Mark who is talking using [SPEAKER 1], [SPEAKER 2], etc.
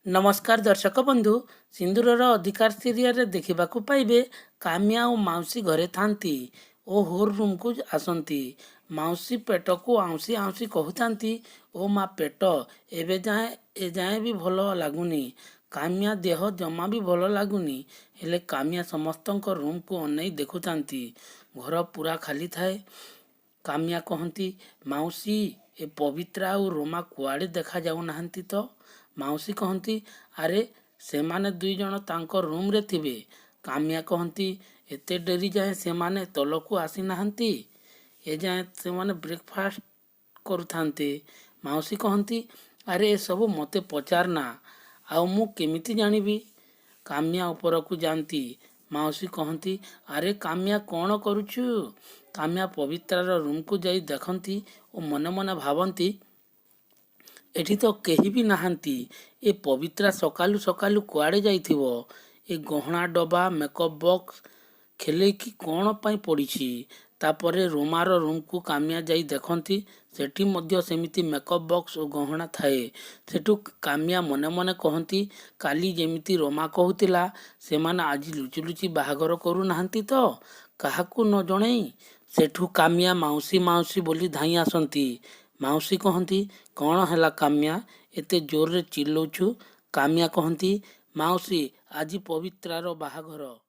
[SPEAKER 1] ନମସ୍କାର ଦର୍ଶକ ବନ୍ଧୁ, ସିନ୍ଦୁରର ଅଧିକାର ସିରିଆଲରେ ଦେଖିବାକୁ ପାଇବେ କାମ୍ୟା ଓ ମାଉସୀ ଘରେ ଥାନ୍ତି ଓ ହୋର ରୁମ୍କୁ ଆସନ୍ତି। ମାଉସୀ ପେଟକୁ ଆଉଁସି ଆଉଁସି କହୁଥାନ୍ତି, ଓ ମା ପେଟ, ଏଯାଏଁ ବି ଭଲ ଲାଗୁନି। କାମ୍ୟା ଦେହ ଜମା ବି ଭଲ ଲାଗୁନି। ହେଲେ କାମ୍ୟା ସମସ୍ତଙ୍କ ରୁମ୍କୁ ଅନେଇ ଦେଖୁଥାନ୍ତି। ଘର ପୁରା ଖାଲି ଥାଏ। କାମ୍ୟା କହନ୍ତି, ମାଉସୀ, ଏ ପବିତ୍ରା ଆଉ ରୋମା କୁଆଡ଼େ ଦେଖାଯାଉନାହାନ୍ତି ତ? ମାଉସୀ କହନ୍ତି, ଆରେ ସେମାନେ ଦୁଇଜଣ ତାଙ୍କ ରୁମ୍ରେ ଥିବେ। କାମ୍ୟା କହନ୍ତି, ଏତେ ଡେରି ଯାଏଁ ସେମାନେ ତଳକୁ ଆସିନାହାନ୍ତି? ଏଯାଏଁ ସେମାନେ ବ୍ରେକଫାଷ୍ଟ କରୁଥାନ୍ତେ। ମାଉସୀ କହନ୍ତି, ଆରେ ଏସବୁ ମୋତେ ପଚାରନା, ଆଉ ମୁଁ କେମିତି ଜାଣିବି? କାମ୍ୟା ଉପରକୁ ଯାଆନ୍ତି। ମାଉସୀ କହନ୍ତି, ଆରେ କାମ୍ୟା, କ'ଣ କରୁଛୁ? କାମ୍ୟା ପବିତ୍ରାର ରୁମ୍କୁ ଯାଇ ଦେଖନ୍ତି ଓ ମନେ ମନେ ଭାବନ୍ତି, ଏଠି ତ କେହି ବି ନାହାନ୍ତି। ଏ ପବିତ୍ରା ସକାଳୁ ସକାଳୁ କୁଆଡ଼େ ଯାଇଥିବ? ଏ ଗହଣା ଡବା, ମେକଅପ୍ ବକ୍ସ ଖେଲେଇକି କ'ଣ ପାଇଁ ପଡ଼ିଛି? ତାପରେ ରୋମାର ରୁମ୍କୁ କାମ୍ୟା ଯାଇ ଦେଖନ୍ତି। ସେଠି ମଧ୍ୟ ସେମିତି ମେକଅପ୍ ବକ୍ସ ଓ ଗହଣା ଥାଏ। ସେଠୁ କାମ୍ୟା ମନେ ମନେ କହନ୍ତି, କାଲି ଯେମିତି ରୋମା କହୁଥିଲା, ସେମାନେ ଆଜି ଲୁଚି ଲୁଚି ବାହାଘର କରୁନାହାନ୍ତି ତ, କାହାକୁ ନ ଜଣେଇ? ସେଠୁ କାମ୍ୟା ମାଉସୀ ମାଉସୀ ବୋଲି ଧାଇଁ ଆସନ୍ତି। ମାଉସୀ କହନ୍ତି, କ'ଣ ହେଲା କାମ୍ୟା, ଏତେ ଜୋରରେ ଚିଲ୍ଲଉଛୁ? କାମ୍ୟା କହନ୍ତି, ମାଉସୀ, ଆଜି ପବିତ୍ରାର ବାହାଘର।